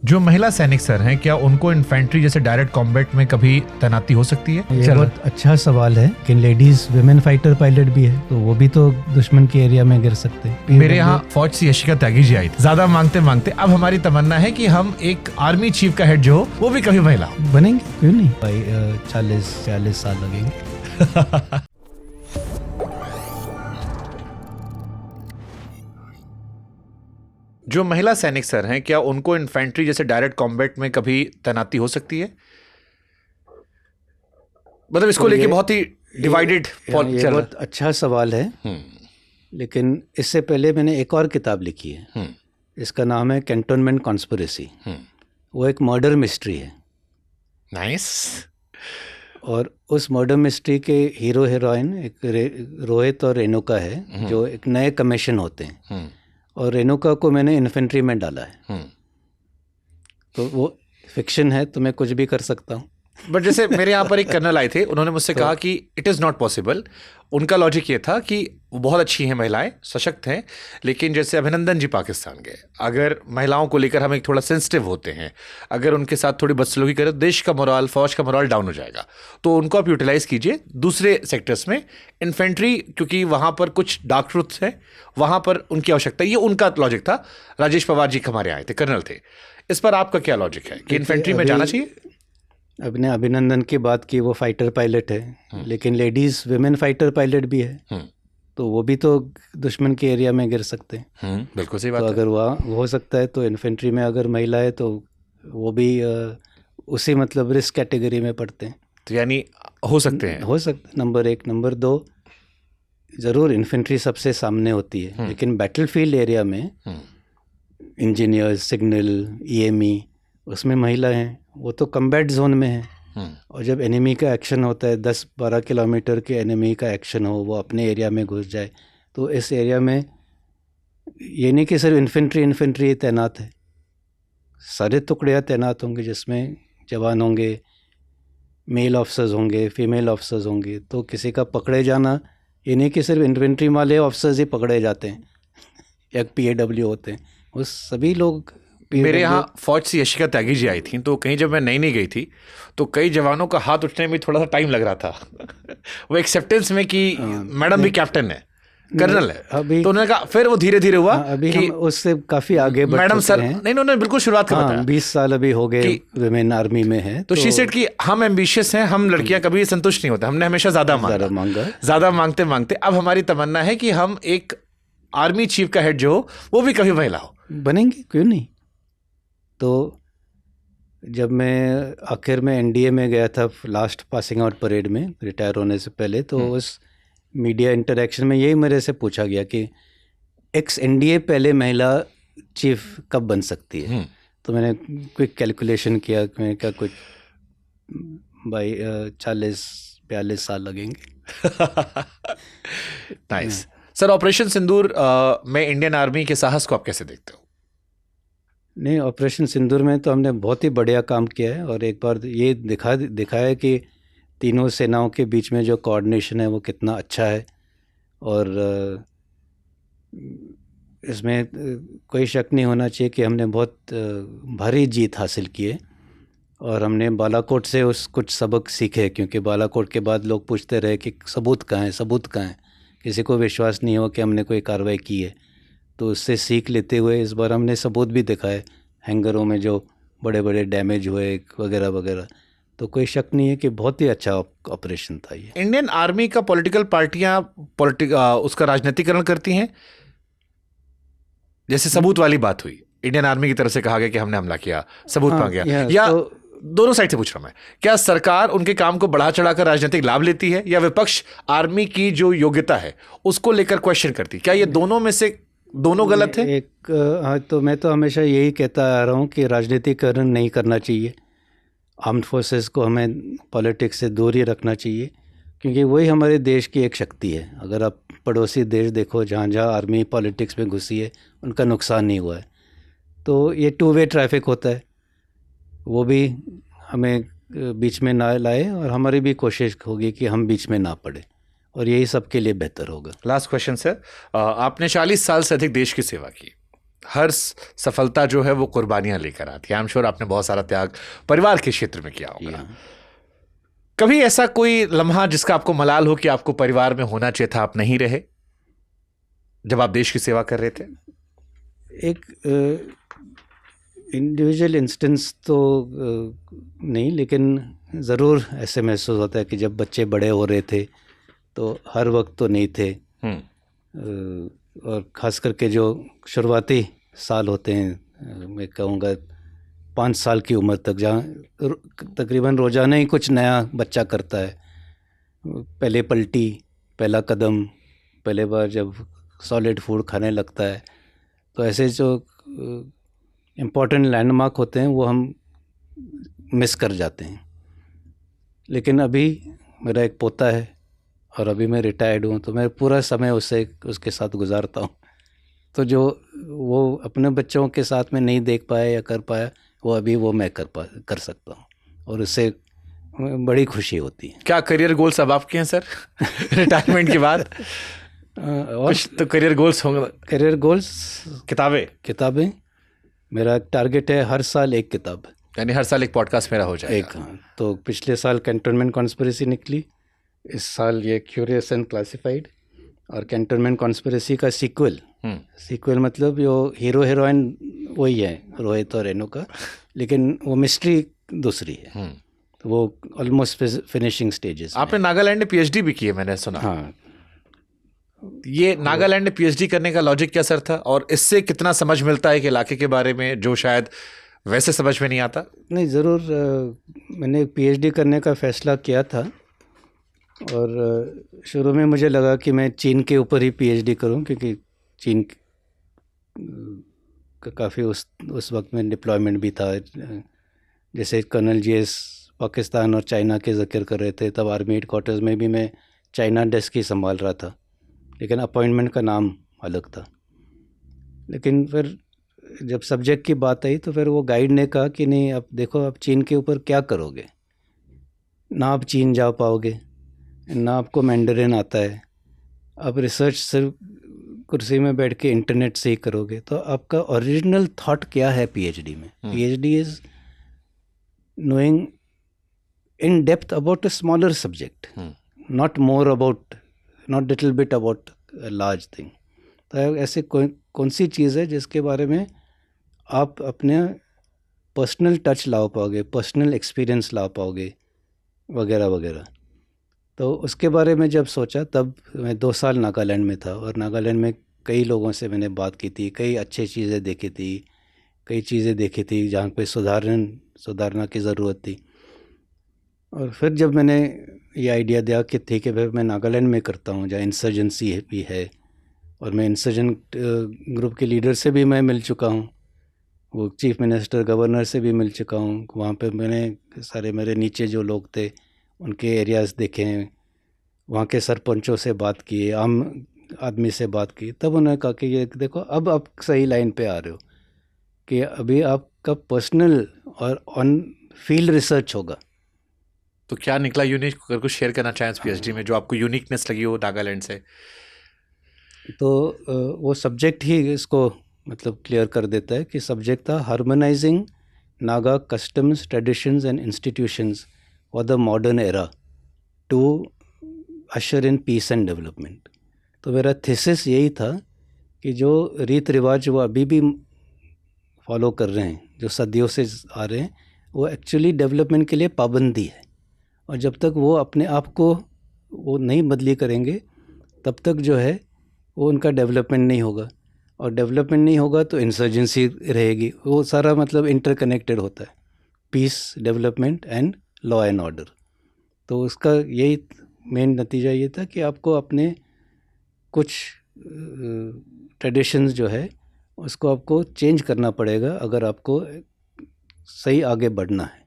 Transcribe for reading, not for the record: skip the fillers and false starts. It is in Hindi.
जो महिला सैनिक सर हैं, क्या उनको इन्फेंट्री जैसे डायरेक्ट कॉम्बैट में कभी तैनाती हो सकती है? ये बहुत अच्छा सवाल है कि लेडीज विमेन फाइटर पायलट भी है, तो वो भी तो दुश्मन के एरिया में गिर सकते हैं। मेरे यहाँ फौज से यशिका त्यागी जी आई थी। ज्यादा मांगते मांगते अब हमारी तमन्ना है कि हम एक आर्मी चीफ का हेड जो हो वो भी कभी महिला हो। बनेंगे, क्यों नहीं भाई। 40 साल लगेंगे। जो महिला सैनिक सर हैं, क्या उनको इन्फेंट्री जैसे डायरेक्ट कॉम्बैट में कभी तैनाती हो सकती है? मतलब इसको लेके बहुत ही डिवाइडेड ये बहुत अच्छा सवाल है। लेकिन इससे पहले मैंने एक और किताब लिखी है, इसका नाम है कैंटोनमेंट कॉन्स्पिरेसी। वो एक मर्डर मिस्ट्री है। नाइस। और उस मर्डर मिस्ट्री के हीरो हीरोइन एक रोहित और रेणुका है, जो एक नए कमीशन होते हैं। और रेणुका को मैंने इन्फेंट्री में डाला है। तो वो फिक्शन है, तो मैं कुछ भी कर सकता हूँ। बट जैसे मेरे यहाँ पर एक कर्नल आए थे, उन्होंने मुझसे कहा कि इट इज़ नॉट पॉसिबल। उनका लॉजिक ये था कि वो बहुत अच्छी हैं महिलाएं, सशक्त हैं, लेकिन जैसे अभिनंदन जी पाकिस्तान गए, अगर महिलाओं को लेकर हम एक थोड़ा सेंसिटिव होते हैं, अगर उनके साथ थोड़ी बदसलूकी करें तो देश का मोराल, फौज का मोराल डाउन हो जाएगा। तो उनको आप यूटिलाइज कीजिए दूसरे सेक्टर्स में। इन्फेंट्री क्योंकि वहाँ पर कुछ डार्क ट्रूथ्स हैं, वहाँ पर उनकी आवश्यकता, ये उनका लॉजिक था। राजेश पवार जी हमारे आए थे, कर्नल थे। इस पर आपका क्या लॉजिक है कि इन्फेंट्री में जाना चाहिए? अपने अभिनंदन की बात की, वो फाइटर पायलट है, लेकिन लेडीज विमेन फाइटर पायलट भी है। तो वो भी तो दुश्मन के एरिया में गिर सकते हैं। बिल्कुल सही बात तो है। अगर वहाँ हो सकता है, तो इन्फेंट्री में अगर महिला है तो वो भी उसी मतलब रिस्क कैटेगरी में पड़ते हैं। तो यानी हो सकते हैं। हो सकता है, नंबर 1। नंबर 2, ज़रूर इन्फेंट्री सबसे सामने होती है, लेकिन बैटलफील्ड एरिया में इंजीनियर्स, सिग्नल, EME, उसमें महिला हैं। वो तो कम्बैट जोन में है। और जब एनिमी का एक्शन होता है, 10-12 किलोमीटर के एनिमी का एक्शन हो, वो अपने एरिया में घुस जाए, तो इस एरिया में ये नहीं कि सिर्फ इन्फेंट्री तैनात है, सारे टुकड़ियाँ तैनात होंगे, जिसमें जवान होंगे, मेल ऑफिसर्स होंगे, फीमेल ऑफिसर्स होंगे। तो किसी का पकड़े जाना, ये नहीं कि सिर्फ इन्फेंट्री वाले ऑफिसर्स ही पकड़े जाते हैं या PAW होते हैं, वो सभी लोग। मेरे यहाँ फौज से यशिका त्यागी जी आई थी, तो कहीं जब मैं नई गई थी, तो कई जवानों का हाथ उठने में थोड़ा सा टाइम लग रहा था वो एक्सेप्टेंस में कि मैडम भी कैप्टन है, कर्नल है। अभी तो उन्होंने कहा, फिर वो धीरे धीरे हुआ अभी कि हम उससे काफ़ी आगे बढ़ मैडम सर हैं। नहीं, उन्होंने बिल्कुल शुरुआत का बताया। 20 साल अभी हो गए विमेन आर्मी में है। तो शी सेड कि हम एम्बिशियस हैं, हम लड़कियां कभी संतुष्ट नहीं होते, हमने हमेशा ज्यादा मांगा। ज्यादा मांगते मांगते अब हमारी तमन्ना है कि हम एक आर्मी चीफ का हेड जो हो वो भी कभी महिला हो। बनेंगे, क्यों नहीं। तो जब मैं आखिर में NDA में गया था, लास्ट पासिंग आउट परेड में, रिटायर होने से पहले, तो उस मीडिया इंटरेक्शन में यही मेरे से पूछा गया कि NDA पहले महिला चीफ कब बन सकती है। तो मैंने क्विक कैलकुलेशन किया, मैंने कहा कुछ भाई 40-42 साल लगेंगे। Nice sir. ऑपरेशन सिंदूर में इंडियन आर्मी के साहस को आप कैसे देखते हो? नहीं, ऑपरेशन सिंदूर में तो हमने बहुत ही बढ़िया काम किया है, और एक बार ये दिखाया कि तीनों सेनाओं के बीच में जो कोऑर्डिनेशन है वो कितना अच्छा है। और इसमें कोई शक नहीं होना चाहिए कि हमने बहुत भारी जीत हासिल की है। और हमने बालाकोट से कुछ सबक सीखे, क्योंकि बालाकोट के बाद लोग पूछते रहे कि सबूत कहाँ है, सबूत कहाँ है। किसी को विश्वास नहीं हो कि हमने कोई कार्रवाई की है। तो उससे सीख लेते हुए इस बार हमने सबूत भी दिखाए, हैंगरों में जो बड़े बड़े डैमेज हुए वगैरह वगैरह। तो कोई शक नहीं है कि बहुत ही अच्छा ऑपरेशन था ये। इंडियन आर्मी का पॉलिटिकल पार्टियां उसका राजनीतिकरण करती हैं। जैसे सबूत वाली बात हुई, इंडियन आर्मी की तरफ से कहा गया कि हमने हमला किया, सबूत मांगा गया, या दोनों साइड से पूछ रहा हूं मैं, क्या सरकार उनके काम को बढ़ा चढ़ाकर राजनीतिक लाभ लेती है, या विपक्ष आर्मी की जो योग्यता है उसको लेकर क्वेश्चन करती? क्या ये दोनों में से दोनों गलत है? तो मैं तो हमेशा यही कहता आ रहा हूँ कि राजनीतिकरण नहीं करना चाहिए। आर्म्ड फोर्सेस को हमें पॉलिटिक्स से दूर ही रखना चाहिए, क्योंकि वही हमारे देश की एक शक्ति है। अगर आप पड़ोसी देश देखो, जहाँ जहाँ आर्मी पॉलिटिक्स में घुसी है, उनका नुकसान नहीं हुआ है। तो ये 2 वे ट्रैफिक होता है, वो भी हमें बीच में ना लाए, और हमारी भी कोशिश होगी कि हम बीच में ना पड़े, और यही सबके लिए बेहतर होगा। लास्ट क्वेश्चन सर, आपने 40 साल से अधिक देश की सेवा की, हर सफलता जो है वो कुर्बानियां लेकर आती है। आई एम श्योर आपने बहुत सारा त्याग परिवार के क्षेत्र में किया होगा। कभी ऐसा कोई लम्हा जिसका आपको मलाल हो कि आपको परिवार में होना चाहिए था, आप नहीं रहे जब आप देश की सेवा कर रहे थे? एक इंडिविजुअल इंस्टेंस तो नहीं, लेकिन ज़रूर ऐसे महसूस होता है कि जब बच्चे बड़े हो रहे थे तो हर वक्त तो नहीं थे, और ख़ास करके जो शुरुआती साल होते हैं, मैं कहूँगा 5 साल की उम्र तक, जहाँ तकरीबन रोज़ाना ही कुछ नया बच्चा करता है। पहले पलटी, पहला कदम, पहले बार जब सॉलिड फूड खाने लगता है, तो ऐसे जो इम्पोर्टेंट लैंडमार्क होते हैं वो हम मिस कर जाते हैं। लेकिन अभी मेरा एक पोता है और अभी मैं रिटायर्ड हूँ, तो मैं पूरा समय उसके साथ गुजारता हूँ। तो जो वो अपने बच्चों के साथ में नहीं देख पाया या कर पाया, वो अभी वो मैं कर सकता हूँ, और उससे बड़ी खुशी होती है। क्या करियर गोल्स अब आपके हैं सर रिटायरमेंट के बाद? और कुछ तो करियर गोल्स होंगे। करियर गोल्स, किताबें मेरा टारगेट है हर साल एक किताब, यानी हर साल एक पॉडकास्ट मेरा हो जाएगा। हाँ। तो पिछले साल कैंटोनमेंट कॉन्स्पिरेसी निकली, इस साल ये क्यूरियस एंड क्लासिफाइड, और कैंटोनमेंट कॉन्स्पिरेसी का सीक्वल मतलब जो हीरो हीरोइन वही है, रोहित और रेणुका, लेकिन वो मिस्ट्री दूसरी है। तो वो ऑलमोस्ट फिनिशिंग स्टेजेस। आपने नागालैंड में पीएचडी भी की है, मैंने सुना। हाँ। ये नागालैंड में पीएचडी करने का लॉजिक क्या सर था, और इससे कितना समझ मिलता है कि इलाके के बारे में जो शायद वैसे समझ में नहीं आता? नहीं, ज़रूर मैंने पीएचडी करने का फ़ैसला किया था, और शुरू में मुझे लगा कि मैं चीन के ऊपर ही पीएचडी करूं, क्योंकि चीन का काफ़ी उस वक्त में डिप्लॉयमेंट भी था। जैसे कर्नल जीएस पाकिस्तान और चाइना के ज़िक्र कर रहे थे, तब आर्मी हेडक्वार्टर्स में भी मैं चाइना डेस्क ही संभाल रहा था, लेकिन अपॉइंटमेंट का नाम अलग था। लेकिन फिर जब सब्जेक्ट की बात आई तो फिर वो गाइड ने कहा कि नहीं, अब देखो आप चीन के ऊपर क्या करोगे, ना आप चीन जा पाओगे, ना आपको मैंडरिन आता है, आप रिसर्च सिर्फ कुर्सी में बैठ के इंटरनेट से ही करोगे, तो आपका ओरिजिनल थॉट क्या है पीएचडी में? PhD is knowing in depth about a smaller subject, not more about, not little bit about a large thing. तो ऐसे कौन सी चीज़ है जिसके बारे में आप अपने पर्सनल टच ला पाओगे, पर्सनल एक्सपीरियंस ला पाओगे, वगैरह वगैरह। तो उसके बारे में जब सोचा, तब मैं 2 साल नागालैंड में था, और नागालैंड में कई लोगों से मैंने बात की थी, कई अच्छी चीज़ें देखी थी, कई चीज़ें देखी थी जहाँ पे सुधारना की ज़रूरत थी। और फिर जब मैंने ये आइडिया दिया कि ठीक है भाई, मैं नागालैंड में करता हूँ जहाँ इंसर्जेंसी भी है, और मैं इंसर्जेंट ग्रुप के लीडर से भी मैं मिल चुका हूँ, वो चीफ मिनिस्टर, गवर्नर से भी मिल चुका हूँ। वहाँ पे मैंने सारे मेरे नीचे जो लोग थे उनके एरियाज़ देखे हैं, वहाँ के सरपंचों से बात की, आम आदमी से बात की। तब उन्होंने कहा कि ये देखो, अब आप सही लाइन पे आ रहे हो कि अभी आपका पर्सनल और ऑन फील्ड रिसर्च होगा। तो क्या निकला यूनिक, अगर कुछ शेयर करना चाहें पीएचडी में जो आपको यूनिकनेस लगी हो नागालैंड से? तो वो सब्जेक्ट ही इसको मतलब क्लियर कर देता है कि सब्जेक्ट था harmonising Naga customs, traditions and institutions for the modern era to usher in peace and development. तो मेरा थीसिस यही था कि जो रीत रिवाज वो अभी भी फॉलो कर रहे हैं, जो सदियों से आ रहे हैं, वो एक्चुअली डेवलपमेंट के लिए पाबंदी है, और जब तक वो अपने आप को वो नहीं बदली करेंगे, तब तक जो है वो उनका डेवलपमेंट नहीं होगा, और डेवलपमेंट नहीं होगा तो इंसर्जेंसी रहेगी। वो सारा मतलब इंटरकनेक्टेड होता है, peace, development and law and order. तो उसका यही मेन नतीजा ये था कि आपको अपने कुछ ट्रेडिशंस जो है उसको आपको चेंज करना पड़ेगा अगर आपको सही आगे बढ़ना है।